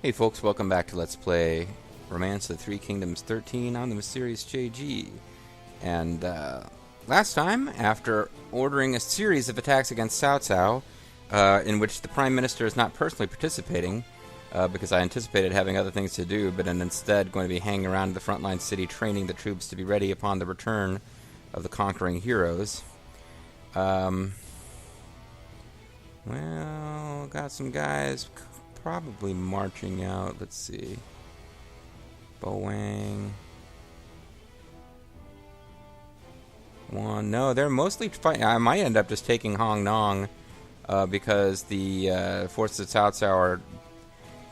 Hey folks, welcome back to Let's Play Romance of the Three Kingdoms 13 on the Mysterious JG. And last time, after ordering a series of attacks against Cao Cao, in which the Prime Minister is not personally participating, because I anticipated having other things to do, but am instead going to be hanging around the frontline city training the troops to be ready upon the return of the conquering heroes. Well, got some guys probably marching out. Let's see. Boang. One. No, they're mostly fighting. I might end up just taking Hong Nong because the forces of Cao Cao are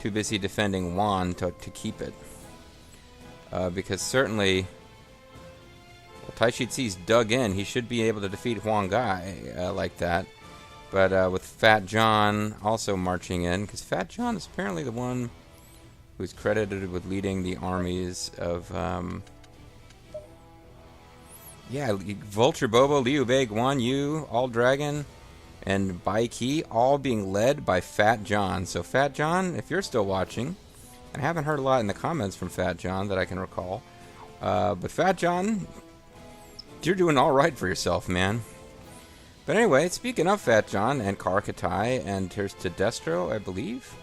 too busy defending Wan to keep it. Because certainly, well, Taishi's dug in. He should be able to defeat Huang Gai like that. But with Fat John also marching in, because Fat John is apparently the one who's credited with leading the armies of, Vulture, Bobo, Liu Bei, Guan Yu, All Dragon, and Bai Qi, all being led by Fat John. So Fat John, if you're still watching, and I haven't heard a lot in the comments from Fat John that I can recall, but Fat John, you're doing all right for yourself, man. But anyway, speaking of Fat John and Karkat I, and here's To Destro, I believe.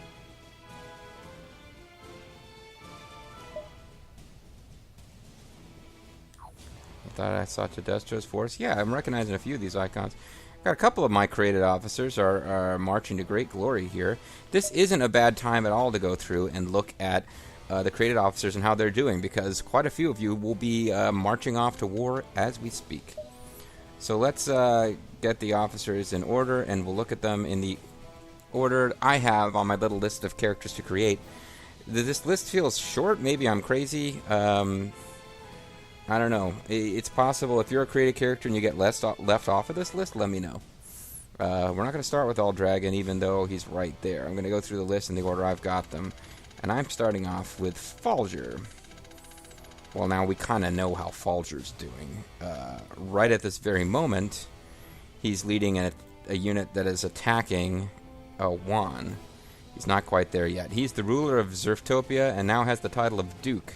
I thought I saw To Destro's force. Yeah, I'm recognizing a few of these icons. Got a couple of my created officers are marching to great glory here. This isn't a bad time at all to go through and look at the created officers and how they're doing, because quite a few of you will be marching off to war as we speak. So let's get the officers in order, and we'll look at them in the order I have on my little list of characters to create. This list feels short. Maybe I'm crazy. I don't know. It's possible if you're a created character and you get left off of this list, let me know. We're not going to start with All Dragon, even though he's right there. I'm going to go through the list in the order I've got them. And I'm starting off with Folger. Well, now we kind of know how Folger's doing. Right at this very moment, he's leading a unit that is attacking Wan. He's not quite there yet. He's the ruler of Zerftopia and now has the title of Duke.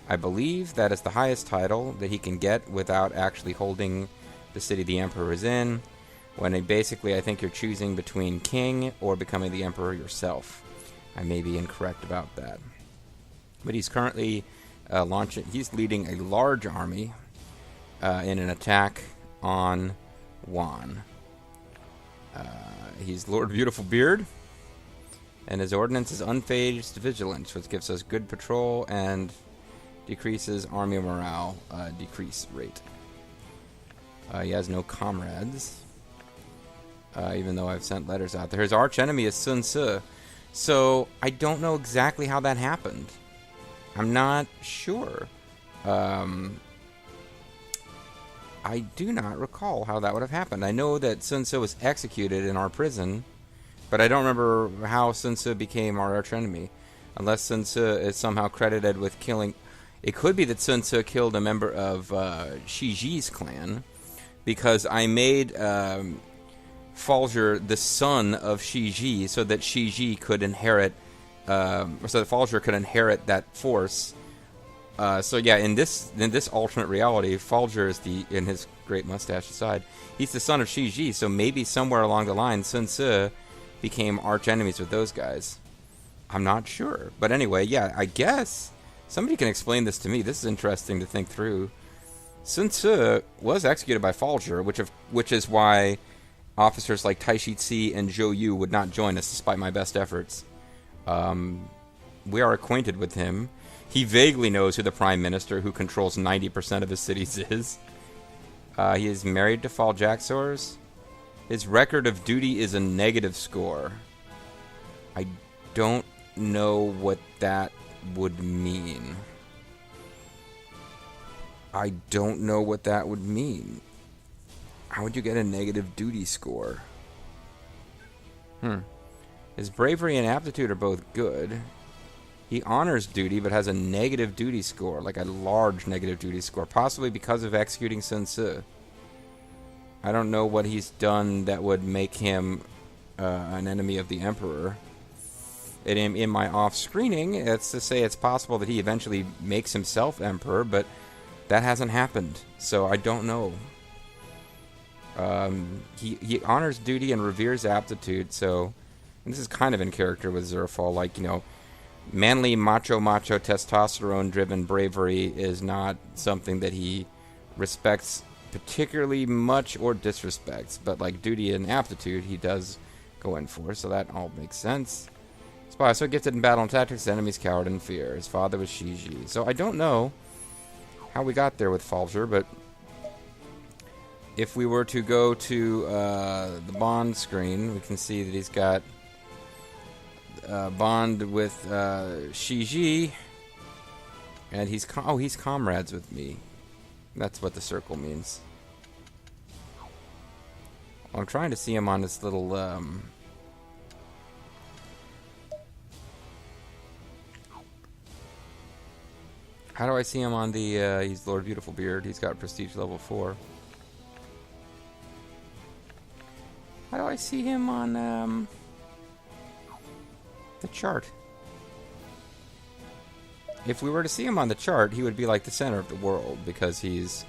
I believe that is the highest title that he can get without actually holding the city the Emperor is in. When basically, I think you're choosing between King or becoming the Emperor yourself. I may be incorrect about that. But he's currently he's leading a large army in an attack on Wan. He's Lord Beautiful Beard, and his ordnance is Unfazed Vigilance, which gives us good patrol and decreases army morale decrease rate. He has no comrades, even though I've sent letters out there. His arch enemy is Sun Ce, so I don't know exactly how that happened. I'm not sure. I do not recall how that would have happened. I know that Sun Ce was executed in our prison, but I don't remember how Sun Ce became our archenemy. Unless Sun Ce is somehow credited with killing... It could be that Sun Ce killed a member of Shiji's clan, because I made Folger the son of Shiji, so that Shiji could inherit... so that Folger could inherit that force. So yeah, in this alternate reality, Folger is in his great mustache aside, he's the son of Shiji. So maybe somewhere along the line, Sun Ce became arch enemies with those guys. I'm not sure, but anyway, yeah, I guess somebody can explain this to me. This is interesting to think through. Sun Ce was executed by Folger, which is why officers like Taishizi and Zhou Yu would not join us despite my best efforts. We are acquainted with him. He vaguely knows who the Prime Minister, who controls 90% of his cities, is. He is married to Fall Jaxors. His record of duty is a negative score. I don't know what that would mean. I don't know what that would mean. How would you get a negative duty score? His bravery and aptitude are both good. He honors duty, but has a negative duty score, like a large negative duty score, possibly because of executing Sun Ce. I don't know what he's done that would make him an enemy of the Emperor. in my off-screening, it's to say it's possible that he eventually makes himself emperor, but that hasn't happened, so I don't know. He honors duty and reveres aptitude, so... And this is kind of in character with Zerfall, like, you know, manly, macho, testosterone-driven bravery is not something that he respects particularly much or disrespects, but, like, duty and aptitude he does go in for, so that all makes sense. Spy, so gifted in battle and tactics, enemies cowered in fear. His father was Shiji. So I don't know how we got there with Folger, but if we were to go to the Bond screen, we can see that he's got bond with Shiji, and he's comrades with me. That's what the circle means. Well, I'm trying to see him on this little how do I see him on the he's Lord Beautiful Beard. He's got prestige level 4. How do I see him on the chart? If we were to see him on the chart, he would be like the center of the world, because he's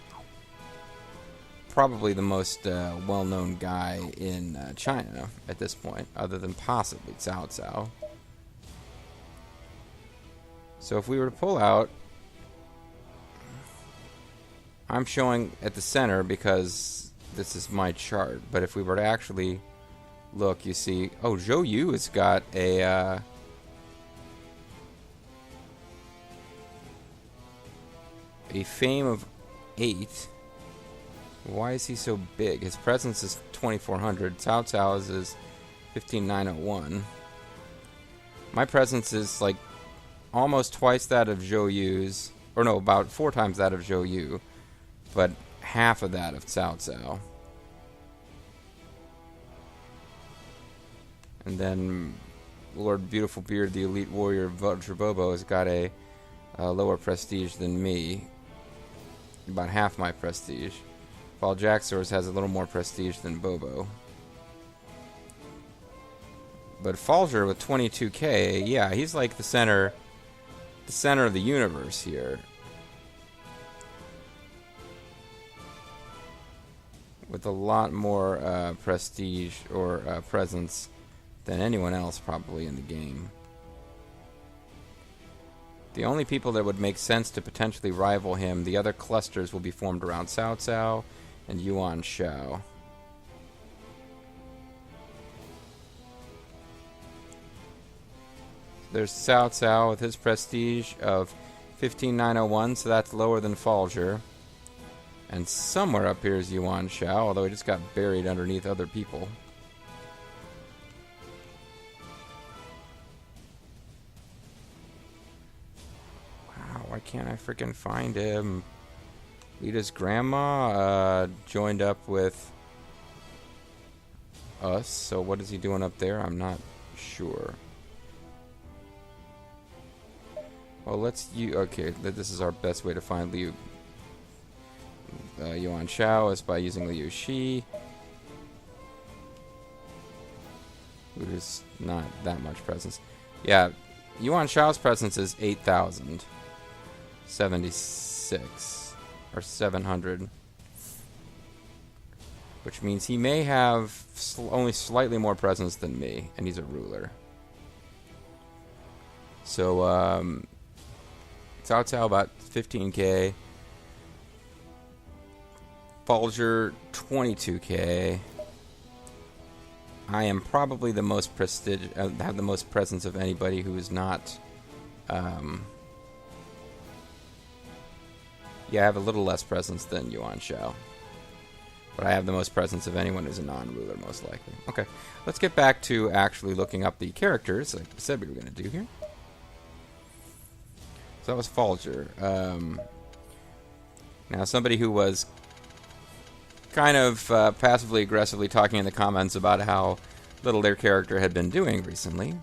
probably the most well-known guy in China at this point, other than possibly Cao Cao. So if we were to pull out, I'm showing at the center because this is my chart, but if we were to actually look, you see, oh, Zhou Yu has got a fame of 8. Why is he so big? His presence is 2400. Cao Cao's is 15901. My presence is like almost twice that of Zhou Yu's, or no, about 4 times that of Zhou Yu, but half of that of Cao Cao. And then Lord Beautiful Beard, the elite warrior Vulture Bobo, has got a lower prestige than me. About half my prestige. While Jaxor's has a little more prestige than Bobo. But Folger with 22k, yeah, he's like the center of the universe here. With a lot more prestige or presence than anyone else probably in the game. The only people that would make sense to potentially rival him, the other clusters will be formed around Cao Cao and Yuan Shao. There's Cao Cao with his prestige of 15901, so that's lower than Folger. And somewhere up here is Yuan Shao, although he just got buried underneath other people. Why can't I freaking find him? Lita's grandma joined up with us, so what is he doing up there? I'm not sure. Well, let's okay, this is our best way to find Liu. Yuan Shao is by using Liu Shi, who's not that much presence. Yeah, Yuan Shao's presence is 8,076 or 700, which means he may have only slightly more presence than me, and he's a ruler. So Cao Cao about 15k, Folger 22k. I am probably the most have the most presence of anybody who is not. Yeah, I have a little less presence than Yuan Shao, but I have the most presence of anyone who's a non-ruler, most likely. Okay, let's get back to actually looking up the characters, like I said we were going to do here. So that was Folger. Now, somebody who was kind of passively aggressively talking in the comments about how little their character had been doing recently.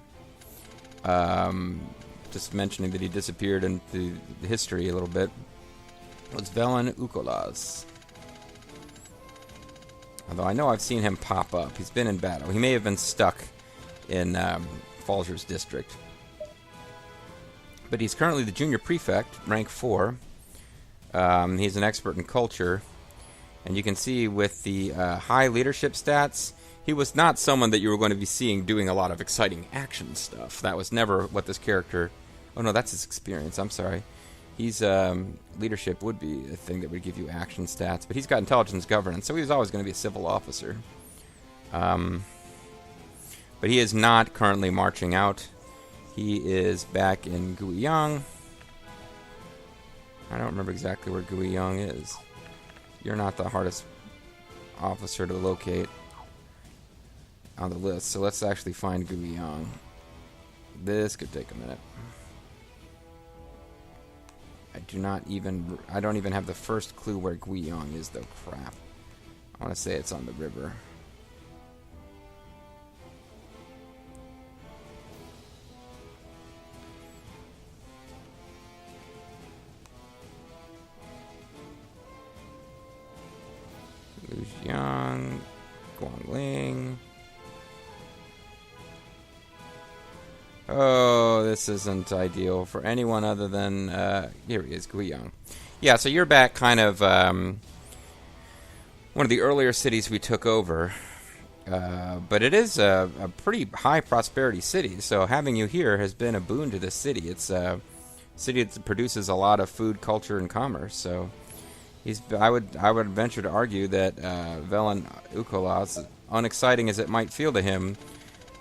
Just mentioning that he disappeared into history a little bit. Was Velan Nikolas. Although I know I've seen him pop up. He's been in battle. He may have been stuck in Folger's district. But he's currently the junior prefect, rank 4. He's an expert in culture. And you can see with the high leadership stats, he was not someone that you were going to be seeing doing a lot of exciting action stuff. That was never what this character... Oh no, that's his experience, I'm sorry. He's leadership would be a thing that would give you action stats, but he's got intelligence governance, so he was always going to be a civil officer. But he is not currently marching out. He is back in Guiyang. I don't remember exactly where Guiyang is. You're not the hardest officer to locate on the list, so let's actually find Guiyang. This could take a minute. I don't even have the first clue where Guiyang is, though. Crap. I want to say it's on the river. Liang, Guangling. Oh, this isn't ideal for anyone other than, here he is, Guiyang. Yeah, so you're back kind of, one of the earlier cities we took over. But it is a pretty high prosperity city, so having you here has been a boon to this city. It's a city that produces a lot of food, culture, and commerce, so I would venture to argue that Velan Nikolas, unexciting as it might feel to him,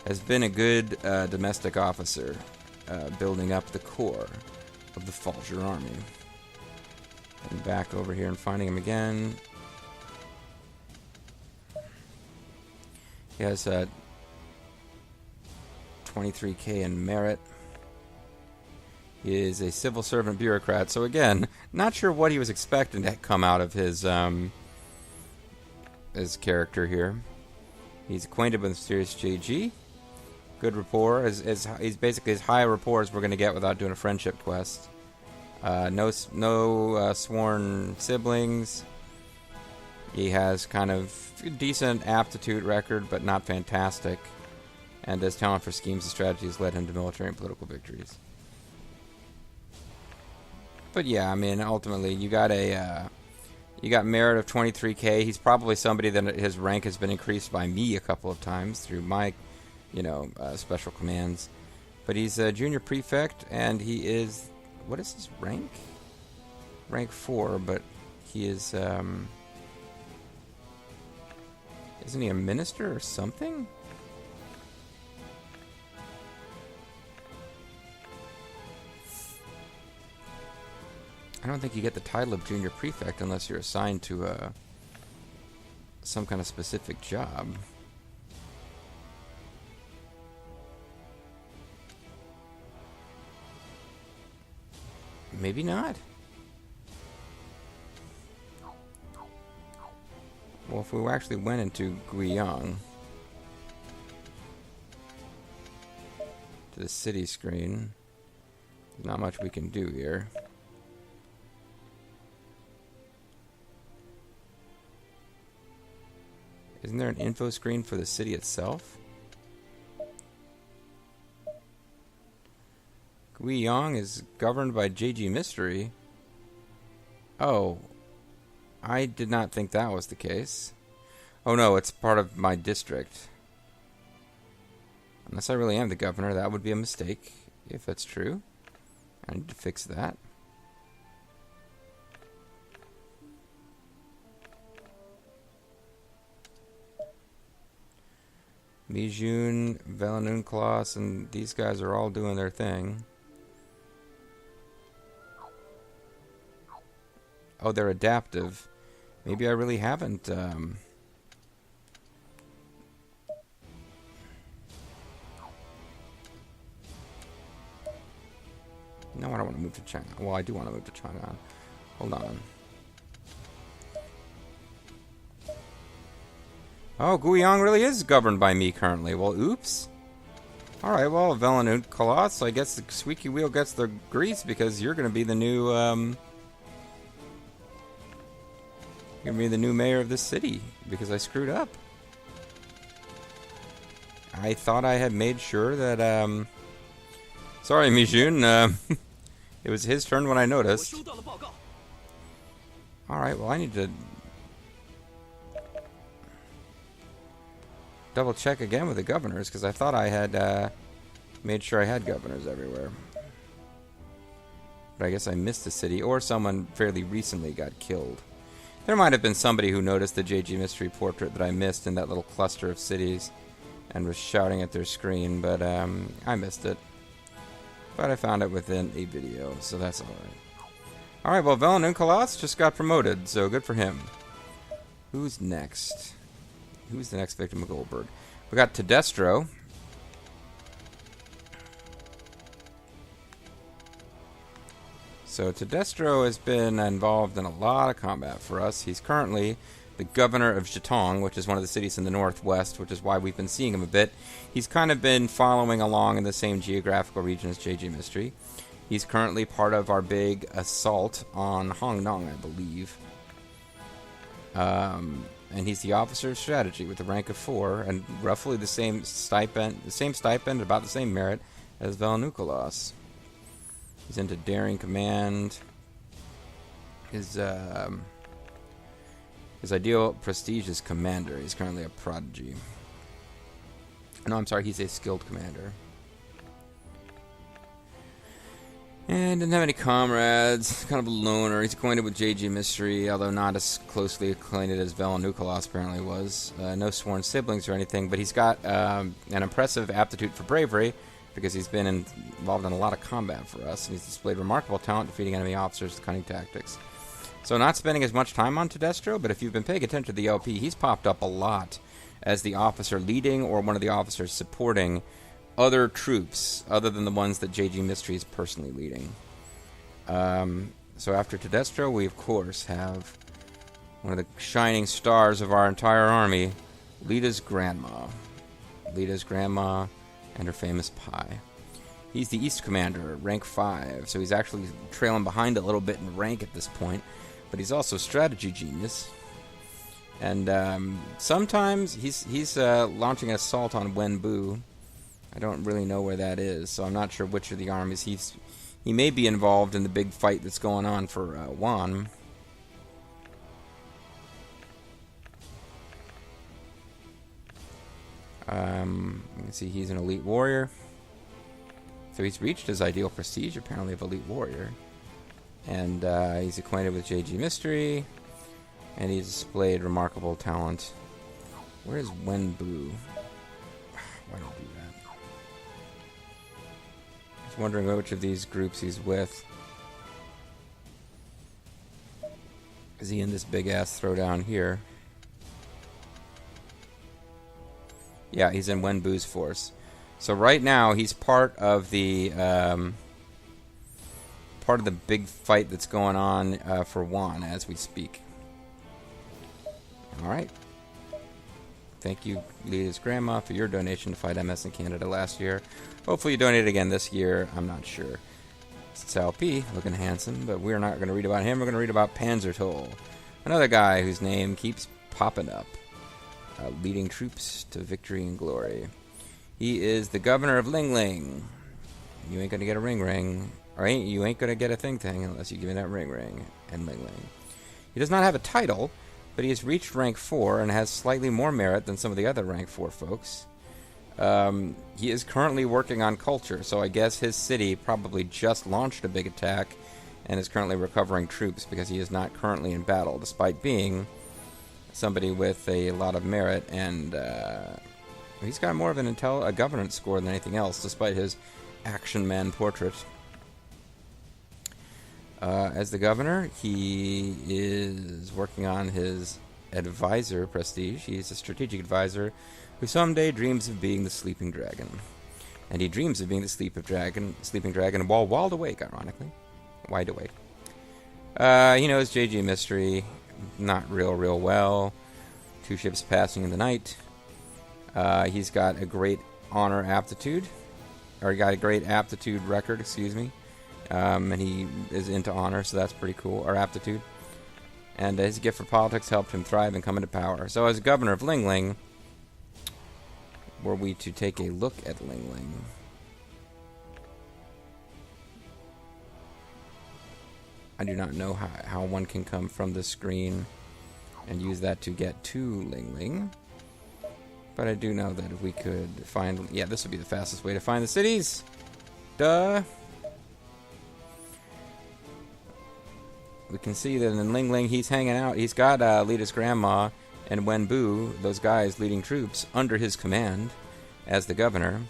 has been a good domestic officer, building up the core of the Folger army. And back over here and finding him again. He has 23k in merit. He is a civil servant bureaucrat, so again, not sure what he was expecting to come out of his character here. He's acquainted with mysterious JG. Good rapport. He's basically as high a rapport as we're going to get without doing a friendship quest. No sworn siblings. He has kind of a decent aptitude record, but not fantastic. And his talent for schemes and strategies led him to military and political victories. But yeah, I mean, ultimately, you got merit of 23k. He's probably somebody that his rank has been increased by me a couple of times through my, special commands. But he's a junior prefect, and he is, what is his rank? Rank 4, but he is, isn't he a minister or something? I don't think you get the title of junior prefect unless you're assigned to some kind of specific job. Maybe not. Well, if we actually went into Guiyang, to the city screen, there's not much we can do here. Isn't there an info screen for the city itself? Guiyang is governed by JG Mystery. Oh, I did not think that was the case. Oh no, it's part of my district. Unless I really am the governor, that would be a mistake, if that's true. I need to fix that. Mijun, Velan, and these guys are all doing their thing. Oh, they're adaptive. Maybe I really haven't. No, I don't want to move to China. Well, I do want to move to China. Hold on. Oh, Guiyang really is governed by me currently. Well, oops. Alright, well, Velan Nikolas, I guess the squeaky wheel gets the grease because you're going to be the new, you're going to be the new mayor of this city because I screwed up. I thought I had made sure that, sorry, Mijun, it was his turn when I noticed. Alright, well, I need to double check again with the governors, because I thought I had made sure I had governors everywhere. But I guess I missed a city, or someone fairly recently got killed. There might have been somebody who noticed the JG Mystery portrait that I missed in that little cluster of cities and was shouting at their screen, but I missed it. But I found it within a video, so that's alright. Alright, well, Velan Nikolas just got promoted, so good for him. Who's next? Who's the next victim of Goldberg? We got To Destro. So To Destro has been involved in a lot of combat for us. He's currently the governor of Jitong, which is one of the cities in the northwest, which is why we've been seeing him a bit. He's kind of been following along in the same geographical region as JG Mystery. He's currently part of our big assault on Hongou, I believe. And he's the officer of strategy with the rank of 4 and roughly the same stipend, about the same merit as Velan Nikolas. He's into daring command. His ideal prestige is commander. He's currently a prodigy. No, I'm sorry, he's a skilled commander. And didn't have any comrades. Kind of a loner. He's acquainted with JG Mystery, although not as closely acquainted as Velan Nikolas apparently was. No sworn siblings or anything, but he's got an impressive aptitude for bravery because he's been involved in a lot of combat for us, and he's displayed remarkable talent defeating enemy officers with cunning tactics. So not spending as much time on To Destro, but if you've been paying attention to the LP, he's popped up a lot as the officer leading or one of the officers supporting other troops other than the ones that JG Mystery is personally leading. So after To Destro, we of course have one of the shining stars of our entire army, Lita's grandma. Lita's grandma and her famous pie. He's the East Commander, rank 5, so he's actually trailing behind a little bit in rank at this point, but he's also a strategy genius. And sometimes he's launching an assault on Wenbu. I don't really know where that is, so I'm not sure which of the armies he may be involved in the big fight that's going on for Wan. You can see he's an elite warrior. So he's reached his ideal prestige, apparently, of elite warrior. And he's acquainted with JG Mystery. And he's displayed remarkable talent. Where's Wenbu? Why don't I do that? Just wondering which of these groups he's with. Is he in this big-ass throwdown here? Yeah, he's in Wenbu's force. So right now, he's part of the big fight that's going on for Wan as we speak. All right. Thank you, Lita's grandma, for your donation to fight MS in Canada last year. Hopefully you donate again this year. I'm not sure. It's LP, looking handsome, but we're not going to read about him. We're going to read about Panzer, another guy whose name keeps popping up, leading troops to victory and glory. He is the governor of Ling Ling. You ain't going to get a ring, or you ain't going to get a thing unless you give me that ring and Ling Ling. He does not have a title, but he has reached rank 4 and has slightly more merit than some of the other rank 4 folks. He is currently working on culture, so I guess his city probably just launched a big attack and is currently recovering troops because he is not currently in battle, despite being somebody with a lot of merit, and he's got more of a governance score than anything else, despite his action man portrait. As the governor, he is working on his advisor prestige. He's a strategic advisor who someday dreams of being the sleeping dragon. And he dreams of being the sleeping dragon while wide awake, ironically. Wide awake. He knows JG Mystery not real well. 2 ships passing in the night. He's got a great aptitude record, excuse me. And he is into honor, so that's pretty cool, or aptitude. And his gift for politics helped him thrive and come into power. So as governor of Ling Ling, were we to take a look at Ling Ling. I do not know how one can come from the screen and use that to get to Ling Ling. But I do know that if we could find... Yeah, this would be the fastest way to find the cities. Duh. We can see that in Ling Ling, he's hanging out. He's got Lita's grandma and Wenbu, those guys leading troops, under his command as the governor.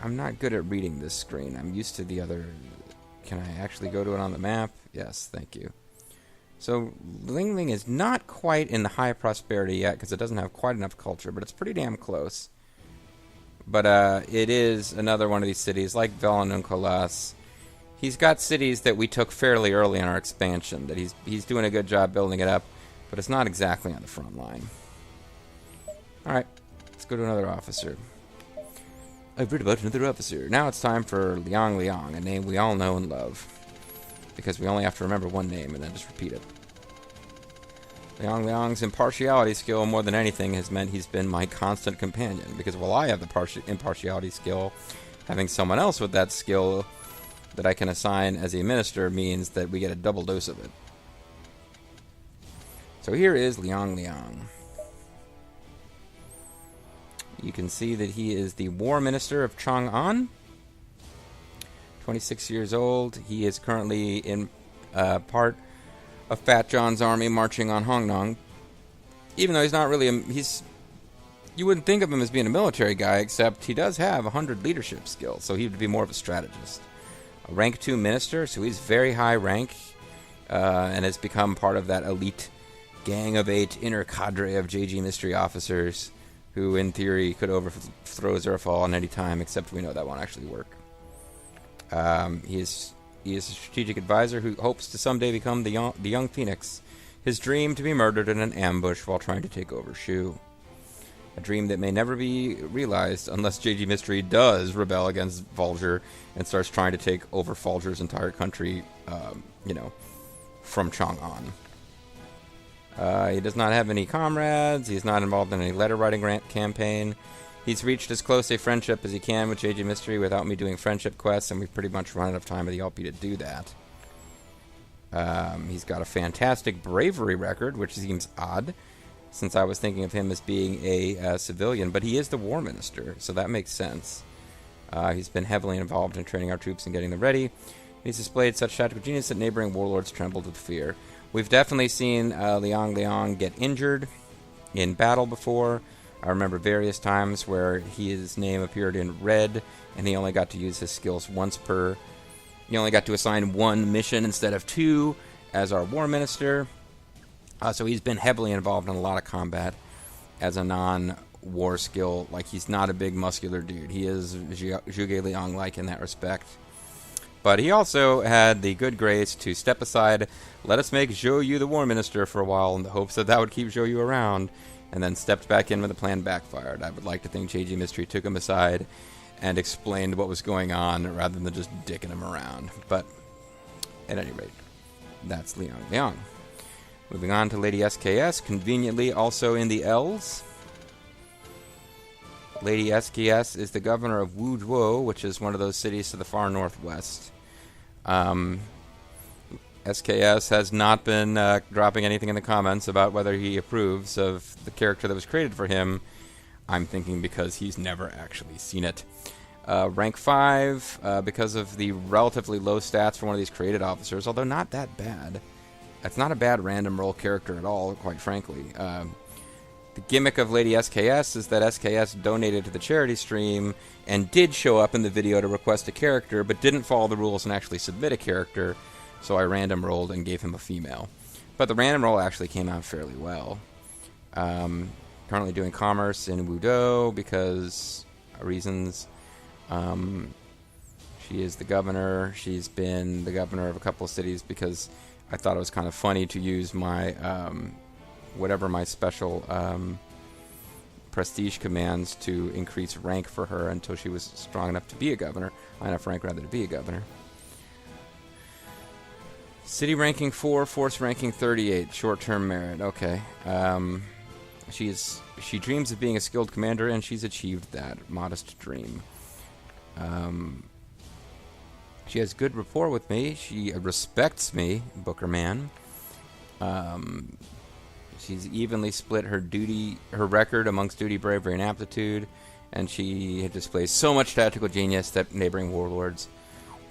I'm not good at reading this screen. I'm used to the other... Can I actually go to it on the map? Yes, thank you. So, Ling Ling is not quite in the high prosperity yet, because it doesn't have quite enough culture, but it's pretty damn close. But it is another one of these cities, like Velan and Nikolas. He's got cities that we took fairly early in our expansion, that he's doing a good job building it up, but it's not exactly on the front line. Alright, let's go to another officer. I've read about another officer. Now it's time for Liang, a name we all know and love. Because we only have to remember one name and then just repeat it. Liang's impartiality skill, more than anything, has meant he's been my constant companion. Because while I have the impartiality skill, having someone else with that skill that I can assign as a minister means that we get a double dose of it. So here is Liang. You can see that he is the War Minister of Chang'an. 26 years old. He is currently in part of Fat John's army marching on Hongou. Even though he's not really you wouldn't think of him as being a military guy, except he does have 100 leadership skills, so he would be more of a strategist. A rank 2 minister, so he's very high rank, and has become part of that elite gang of 8 inner cadre of JG mystery officers who, in theory, could overthrow Zerftopia at any time, except we know that won't actually work. He is a strategic advisor who hopes to someday become the young Phoenix, his dream to be murdered in an ambush while trying to take over Shu. A dream that may never be realized unless JG Mystery does rebel against Vulture and starts trying to take over Folger's entire country, from Chang'an. He does not have any comrades. He's not involved in any letter-writing campaign. He's reached as close a friendship as he can with JG Mystery without me doing friendship quests, and we've pretty much run out of time with the LP to do that. He's got a fantastic bravery record, which seems odd, since I was thinking of him as being a civilian, but he is the War Minister, so that makes sense. He's been heavily involved in training our troops and getting them ready. He's displayed such tactical genius that neighboring warlords trembled with fear. We've definitely seen Liang get injured in battle before. I remember various times where his name appeared in red, and he only got to use his skills once per... He only got to assign one mission instead of 2 as our War Minister. So he's been heavily involved in a lot of combat as a non-war skill. Like, he's not a big muscular dude. He is Zhuge Liang-like in that respect. But he also had the good grace to step aside, let us make Zhou Yu the War Minister for a while in the hopes that that would keep Zhou Yu around, and then stepped back in when the plan backfired. I would like to think JG Mystery took him aside and explained what was going on rather than just dicking him around. But at any rate, that's Liang. Moving on to Lady SKS, conveniently also in the L's. Lady SKS is the governor of Wuzhou, which is one of those cities to the far northwest. SKS has not been dropping anything in the comments about whether he approves of the character that was created for him. I'm thinking because he's never actually seen it. Rank 5, because of the relatively low stats for one of these created officers, although not that bad. That's not a bad random roll character at all, quite frankly. The gimmick of Lady SKS is that SKS donated to the charity stream and did show up in the video to request a character, but didn't follow the rules and actually submit a character, so I random rolled and gave him a female. But the random roll actually came out fairly well. Currently doing commerce in Wuzhou because reasons. She is the governor. She's been the governor of a couple of cities because I thought it was kind of funny to use my... whatever my special prestige commands to increase rank for her until she was strong enough to be a governor. High enough rank, rather, to be a governor. City ranking 4, force ranking 38, short-term merit. Okay. She dreams of being a skilled commander, and she's achieved that modest dream. She has good rapport with me. She respects me, Booker Man. She's evenly split her record amongst duty, bravery, and aptitude, and she displays so much tactical genius that neighboring warlords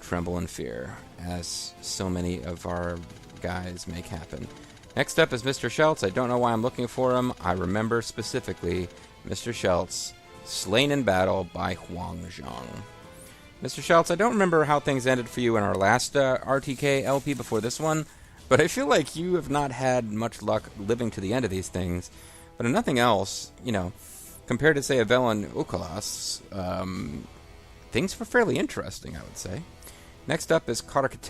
tremble in fear, as so many of our guys make happen. Next up is Mr. Schultz. I don't know why I'm looking for him. I remember specifically Mr. Schultz, slain in battle by Huang Zhang. Mr. Schultz, I don't remember how things ended for you in our last RTK LP before this one, but I feel like you have not had much luck living to the end of these things. But if nothing else, you know, compared to, say, a Velan Nikolas, things were fairly interesting, I would say. Next up is Karkat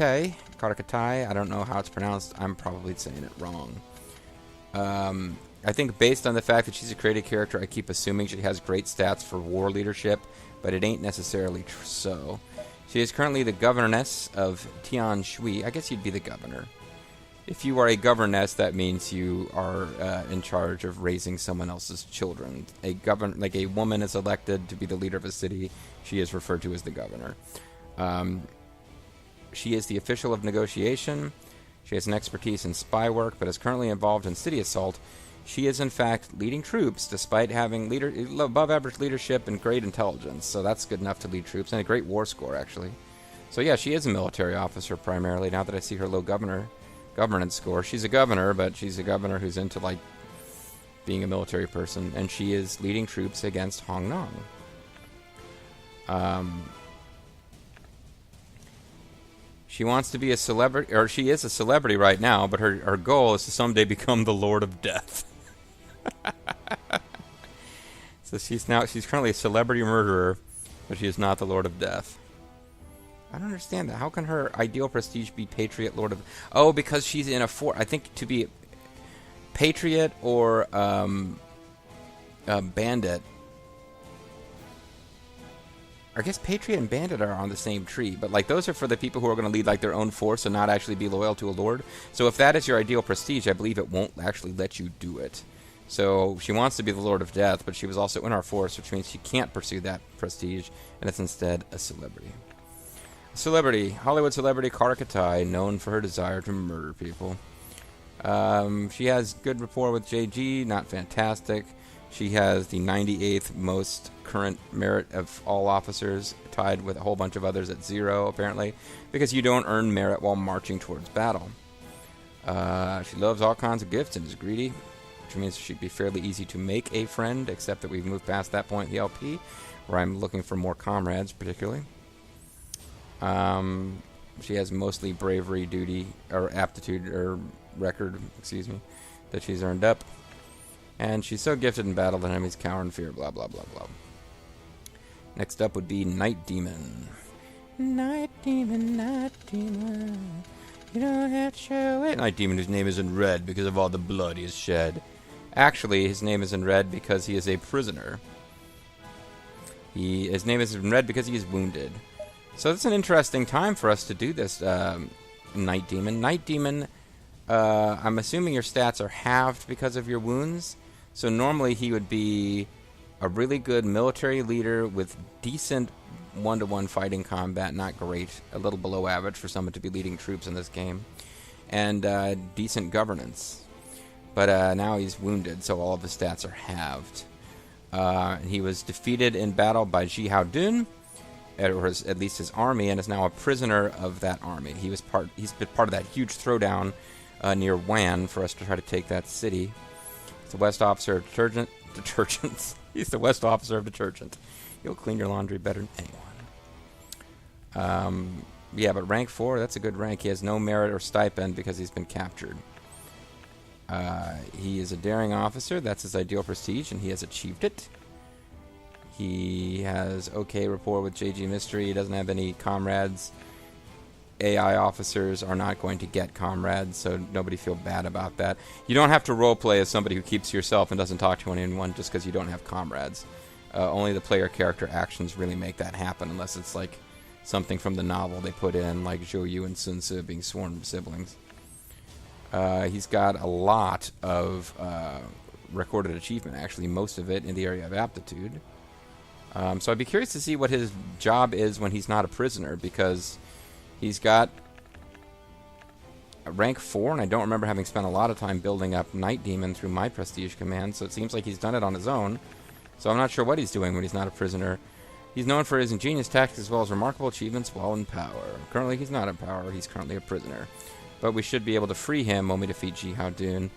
I. I don't know how it's pronounced. I'm probably saying it wrong. I think based on the fact that she's a created character, I keep assuming she has great stats for war leadership, but it ain't necessarily so. She is currently the governess of Tian Shui. I guess you'd be the governor. If you are a governess, that means you are in charge of raising someone else's children. Like a woman is elected to be the leader of a city, she is referred to as the governor. She is the official of negotiation. She has an expertise in spy work, but is currently involved in city assault. She is, in fact, leading troops, despite having above-average leadership and great intelligence. So that's good enough to lead troops, and a great war score, actually. So yeah, she is a military officer, primarily, now that I see her low governance score. She's a governor, but she's a governor who's into, like, being a military person. And she is leading troops against Hongou. She wants to be a celebrity, or she is a celebrity right now, but her goal is to someday become the Lord of Death. So she's currently a celebrity murderer, but she is not the Lord of Death. I don't understand that. How can her ideal prestige be Patriot Lord of... Oh, because she's in a I think to be Patriot or Bandit. I guess Patriot and Bandit are on the same tree, but like those are for the people who are going to lead like their own force and not actually be loyal to a lord. So if that is your ideal prestige, I believe it won't actually let you do it. So she wants to be the Lord of Death, but she was also in our force, which means she can't pursue that prestige, and it's instead a celebrity. Hollywood celebrity Karkat I, known for her desire to murder people. She has good rapport with JG, not fantastic. She has the 98th most current merit of all officers, tied with a whole bunch of others at 0, apparently, because you don't earn merit while marching towards battle. She loves all kinds of gifts and is greedy, which means she'd be fairly easy to make a friend, except that we've moved past that point in the LP, where I'm looking for more comrades, particularly. She has mostly bravery, duty, or aptitude, or record, that she's earned up. And she's so gifted in battle that enemies cower in fear, blah, blah, blah, blah. Next up would be Night Demon. Night Demon, you don't have to show it. Night Demon, whose name is in red because of all the blood he has shed. Actually, his name is in red because he is a prisoner. His name is in red because he is wounded. So it's an interesting time for us to do this, Night Demon. Night Demon, I'm assuming your stats are halved because of your wounds. So normally he would be a really good military leader with decent one-to-one fighting combat, not great, a little below average for someone to be leading troops in this game, and decent governance. But now he's wounded, so all of his stats are halved. He was defeated in battle by Ji Haodun, or at least his army, and is now a prisoner of that army. He's been part of that huge throwdown near Wan for us to try to take that city. He's the West Officer of Detergents. He's the West Officer of Detergent. He'll clean your laundry better than anyone. Yeah, but rank 4, that's a good rank. He has no merit or stipend because he's been captured. He is a daring officer. That's his ideal prestige, and he has achieved it. He has okay rapport with JG Mystery. He doesn't have any comrades. AI officers are not going to get comrades, so nobody feel bad about that. You don't have to roleplay as somebody who keeps to yourself and doesn't talk to anyone just because you don't have comrades. Only the player character actions really make that happen, unless it's like something from the novel they put in, like Zhou Yu and Sun Tzu being sworn siblings. He's got a lot of recorded achievement, actually, most of it in the area of aptitude. So I'd be curious to see what his job is when he's not a prisoner, because he's got rank 4, and I don't remember having spent a lot of time building up Night Demon through my prestige command, so it seems like he's done it on his own. So I'm not sure what he's doing when he's not a prisoner. He's known for his ingenious tactics as well as remarkable achievements while in power. Currently he's not in power, he's currently a prisoner. But we should be able to free him when we defeat Jihao Dun,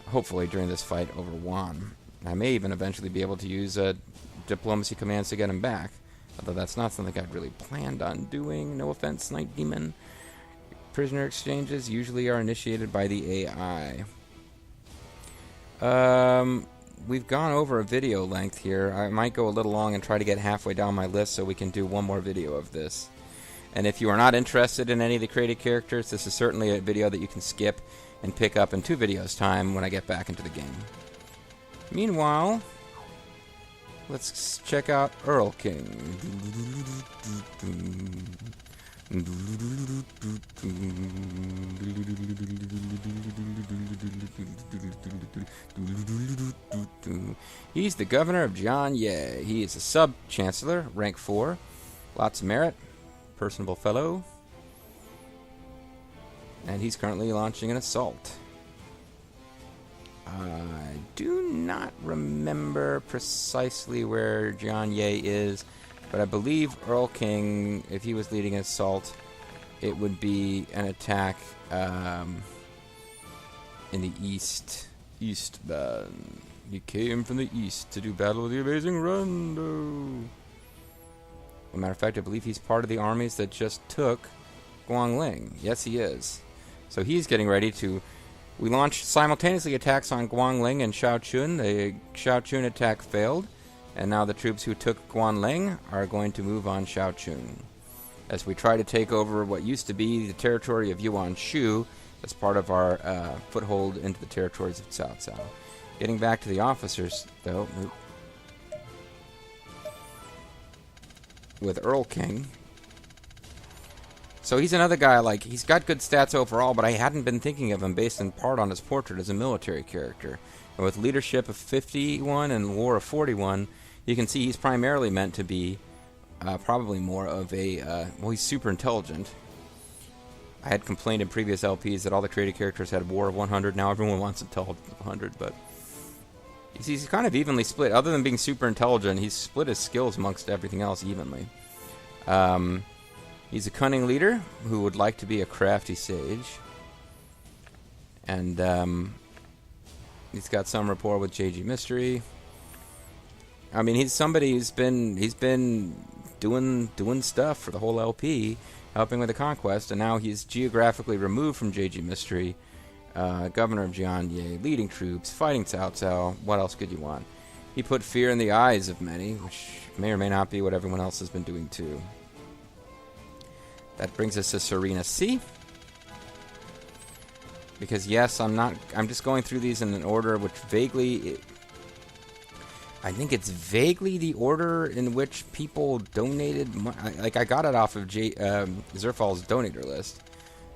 hopefully during this fight over Wan. I may even eventually be able to use diplomacy commands to get him back, although that's not something I'd really planned on doing. No offense, Night Demon. Prisoner exchanges usually are initiated by the AI. We've gone over a video length here. I might go a little long and try to get halfway down my list so we can do one more video of this. And if you are not interested in any of the created characters, this is certainly a video that you can skip and pick up in 2 videos' time when I get back into the game. Meanwhile, let's check out Earl King. He's the governor of Jianye. He is a sub-chancellor, rank 4. Lots of merit. Personable fellow. And he's currently launching an assault. I do not remember precisely where Jianye is, but I believe Earl King, if he was leading an assault, it would be an attack in the east. Eastbound. He came from the east to do battle with the amazing Rondo. As a matter of fact, I believe he's part of the armies that just took Guangling. Yes, he is. So he's getting ready to... We launched simultaneously attacks on Guangling and Shaochun. The Shaochun attack failed, and now the troops who took Guangling are going to move on Shaochun, as we try to take over what used to be the territory of Yuan Shu as part of our foothold into the territories of Cao Cao. Getting back to the officers, though, with Earl King. So he's another guy, like, he's got good stats overall, but I hadn't been thinking of him based in part on his portrait as a military character. And with leadership of 51 and war of 41, you can see he's primarily meant to be probably more of a, well, he's super intelligent. I had complained in previous LPs that all the created characters had war of 100. Now everyone wants intelligence of 100, but he's kind of evenly split. Other than being super intelligent, he's split his skills amongst everything else evenly. He's a cunning leader who would like to be a crafty sage. And he's got some rapport with JG Mystery. I mean, he's somebody who's been doing stuff for the whole LP, helping with the conquest, and now he's geographically removed from JG Mystery, governor of Jianye, leading troops, fighting Cao Cao. What else could you want? He put fear in the eyes of many, which may or may not be what everyone else has been doing too. That brings us to Sirena See. Because yes, I'm just going through these in an order which vaguely... I think it's vaguely the order in which people donated... Like, I got it off of Zerfal's donator list.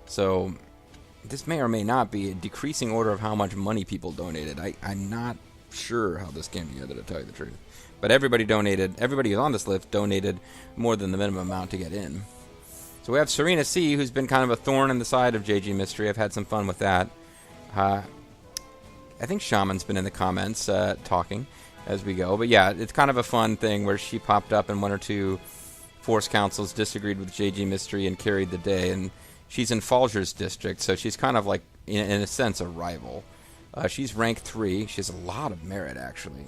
So, this may or may not be a decreasing order of how much money people donated. I'm not sure how this came together, to tell you the truth. But everybody who's on this list donated more than the minimum amount to get in. So we have Sirena See, who's been kind of a thorn in the side of JG Mystery. I've had some fun with that. I think Shaman's been in the comments talking as we go. But yeah, it's kind of a fun thing where she popped up and 1 or 2 force councils disagreed with JG Mystery and carried the day. And she's in Folger's district, so she's kind of like, in a sense, a rival. She's rank 3. She has a lot of merit, actually.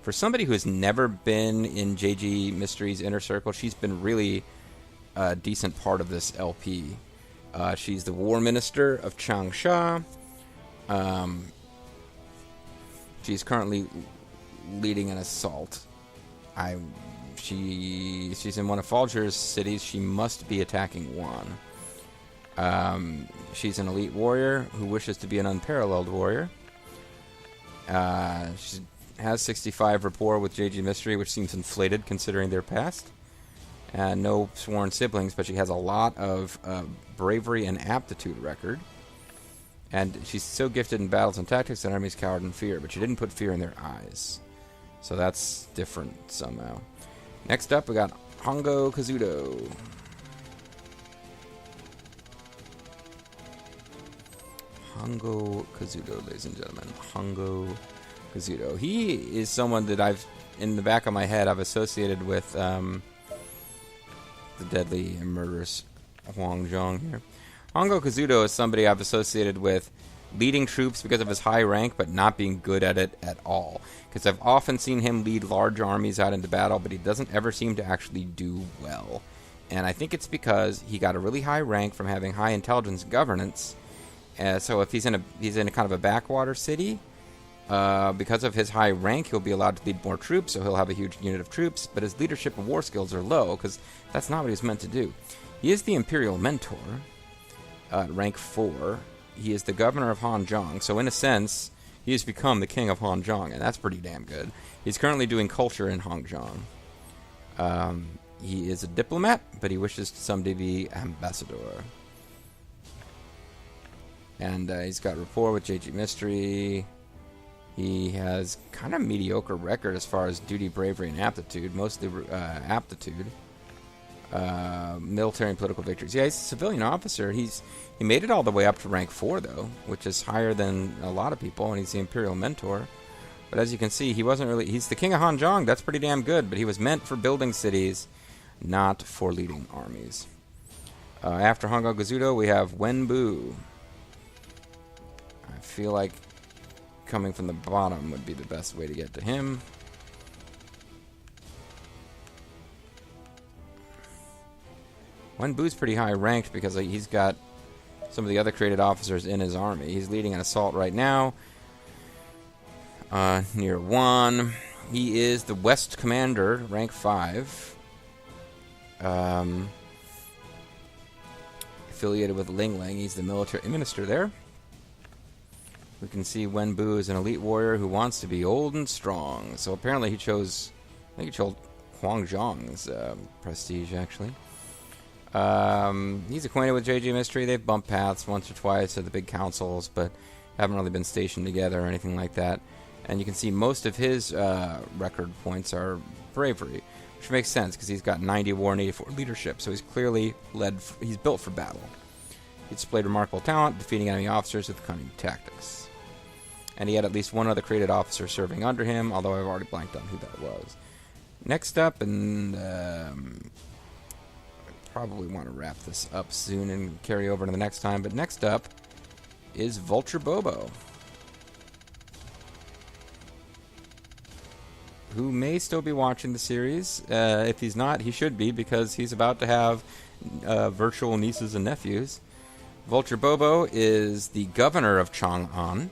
For somebody who's never been in JG Mystery's inner circle, she's been really... a decent part of this LP. She's the war minister of Changsha. She's currently leading an assault. She's in one of Folger's cities. She must be attacking Wan. She's an elite warrior who wishes to be an unparalleled warrior. She has 65 rapport with JG Mystery, which seems inflated considering their past. No sworn siblings, but she has a lot of bravery and aptitude record. And she's so gifted in battles and tactics that enemies cowered in fear, but she didn't put fear in their eyes. So that's different somehow. Next up, we got Hongou Kazuto. Hongou Kazuto, ladies and gentlemen. Hongou Kazuto. He is someone that I've, in the back of my head, I've associated with the deadly and murderous Huang Zhong here. Hongou Kazuto is somebody I've associated with leading troops because of his high rank, but not being good at it at all. Because I've often seen him lead large armies out into battle, but he doesn't ever seem to actually do well. And I think it's because he got a really high rank from having high intelligence and governance. So if he's in a kind of a backwater city, because of his high rank, he'll be allowed to lead more troops, so he'll have a huge unit of troops, but his leadership and war skills are low, because that's not what he's meant to do. He is the Imperial Mentor, rank 4. He is the governor of Hanzhong, so in a sense, he has become the king of Hanzhong, and that's pretty damn good. He's currently doing culture in Hanzhong. He is a diplomat, but he wishes to someday be ambassador. And he's got rapport with JG Mystery. He has kind of mediocre record as far as duty, bravery, and aptitude. Mostly aptitude. Military and political victories. Yeah, he's a civilian officer. He made it all the way up to rank 4, though, which is higher than a lot of people, and he's the Imperial Mentor. But as you can see, he wasn't really... He's the king of Hanzhong. That's pretty damn good, but he was meant for building cities, not for leading armies. After Hongou Kazuto, we have Wenbu. I feel like coming from the bottom would be the best way to get to him. Wenbu's pretty high ranked because he's got some of the other created officers in his army. He's leading an assault right now near 1. He is the West Commander, rank 5. Affiliated with Liang. He's the military minister there. We can see Wenbu is an elite warrior who wants to be old and strong. So apparently he chose... I think he chose Huang Zhong's prestige, actually. He's acquainted with JG Mystery. They've bumped paths once or twice at the big councils, but haven't really been stationed together or anything like that. And you can see most of his record points are bravery, which makes sense because he's got 90 war and 84 leadership, so he's clearly he's built for battle. He displayed remarkable talent, defeating enemy officers with cunning tactics. And he had at least one other created officer serving under him, although I've already blanked on who that was. Next up, and probably want to wrap this up soon and carry over to the next time, but next up is Vulture Bobo, who may still be watching the series. If he's not, he should be, because he's about to have virtual nieces and nephews. Vulture Bobo is the governor of Chang'an.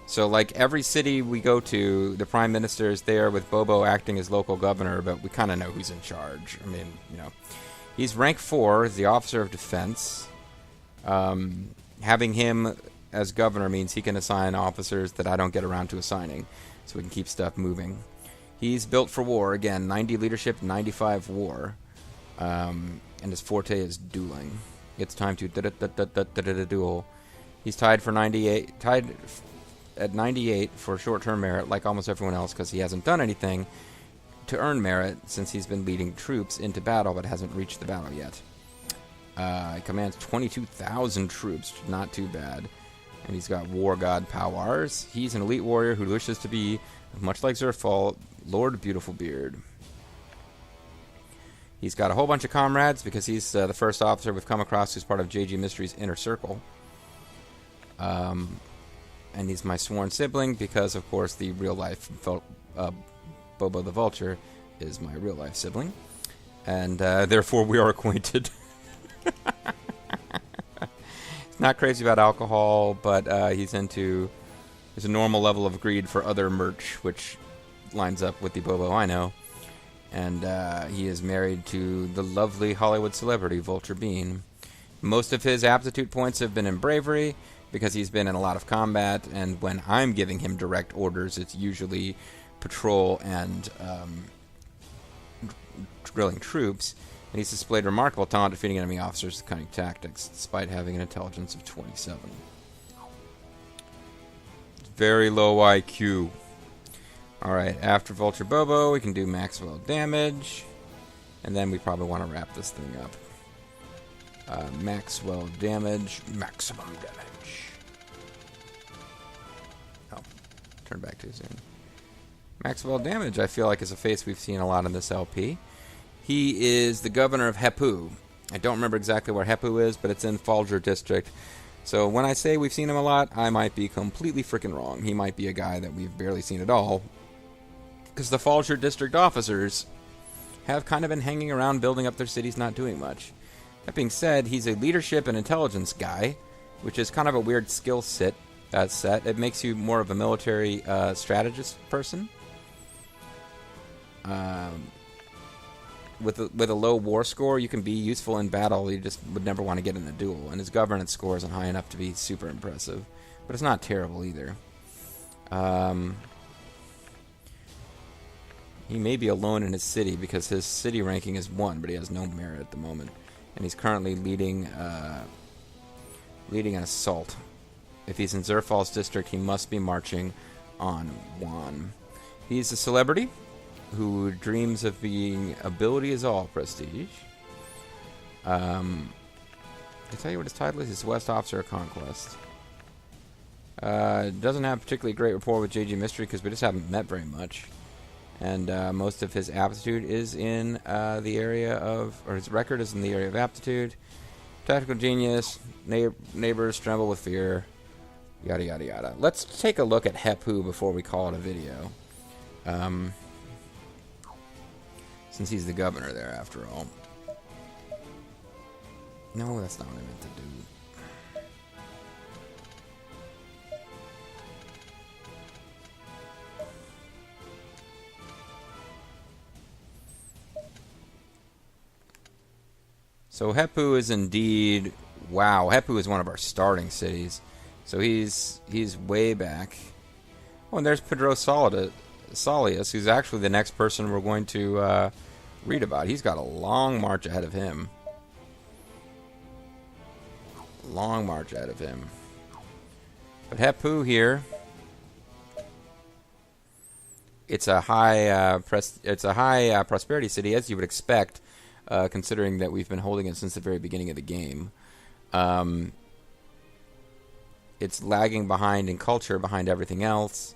So, like every city we go to, the prime minister is there with Bobo acting as local governor, but we kind of know who's in charge. I mean, you know. He's rank 4, the officer of defense. Having him as governor means he can assign officers that I don't get around to assigning, so we can keep stuff moving. He's built for war. Again, 90 leadership, 95 war. And his forte is dueling. It's time to duel. He's tied for 98. Tied at 98 for short-term merit, like almost everyone else, because he hasn't done anything to earn merit since he's been leading troops into battle, but hasn't reached the battle yet. He commands 22,000 troops, not too bad. And he's got war god powers. He's an elite warrior who wishes to be, much like Zerftopia, Lord Beautiful Beard. He's got a whole bunch of comrades because he's the first officer we've come across who's part of JG Mystery's inner circle. And he's my sworn sibling because, of course, the real-life Bobo the Vulture is my real-life sibling. And therefore we are acquainted. He's not crazy about alcohol, but he's into... There's a normal level of greed for other merch, which lines up with the Bobo I know. And he is married to the lovely Hollywood celebrity, Vulture Bean. Most of his aptitude points have been in bravery, because he's been in a lot of combat, and when I'm giving him direct orders, it's usually patrol and drilling troops. and he's displayed remarkable talent defeating enemy officers with cunning tactics, despite having an intelligence of 27. Very low IQ. Alright, after Vulture Bobo, we can do Maxwell damage, and then we probably want to wrap this thing up. Maxwell damage, maximum damage. Oh, turn back too soon. Maxwell damage, I feel like, is a face we've seen a lot in this LP. He is the governor of Heppu. I don't remember exactly where Heppu is, but it's in Folger district. So when I say we've seen him a lot, I might be completely freaking wrong. He might be a guy that we've barely seen at all, because the Folger district officers have kind of been hanging around building up their cities, not doing much. That being said, he's a leadership and intelligence guy, which is kind of a weird skill set. It makes you more of a military strategist person. With a low war score, you can be useful in battle. You just would never want to get in a duel. And his governance score isn't high enough to be super impressive, but it's not terrible either. He may be alone in his city because his city ranking is 1, but he has no merit at the moment. And he's currently leading an assault. If he's in Zerfall's district, he must be marching on Juan. He's a celebrity who dreams of being ability is all prestige. I tell you what his title is. He's West Officer of Conquest. Doesn't have particularly great rapport with JG Mystery because we just haven't met very much. And most of his aptitude is in the area of, or his record is in the area of aptitude. Tactical genius, neighbors tremble with fear, yada yada yada. Let's take a look at Heppu before we call it a video. Since he's the governor there after all. No, that's not what I meant to do. So Heppu is indeed, wow, Heppu is one of our starting cities. So he's way back. Oh, and there's Pedro Solius, who's actually the next person we're going to read about. He's got a long march ahead of him. Long march ahead of him. But Heppu here, it's a high prosperity city, as you would expect. Considering that we've been holding it since the very beginning of the game. It's lagging behind in culture, behind everything else.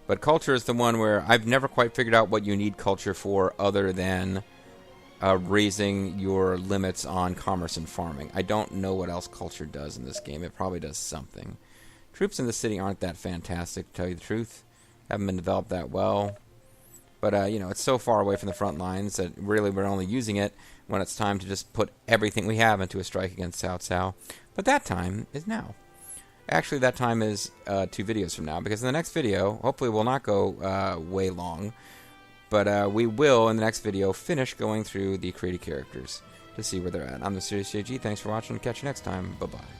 But culture is the one where I've never quite figured out what you need culture for other than raising your limits on commerce and farming. I don't know what else culture does in this game. It probably does something. Troops in the city aren't that fantastic, to tell you the truth. Haven't been developed that well. But, you know, it's so far away from the front lines that really we're only using it when it's time to just put everything we have into a strike against Cao Cao. But that time is now. Actually, that time is 2 videos from now, because in the next video, hopefully we'll not go way long, but we will, in the next video, finish going through the created characters to see where they're at. I'm the Serious JG. Thanks for watching. Catch you next time. Bye-bye.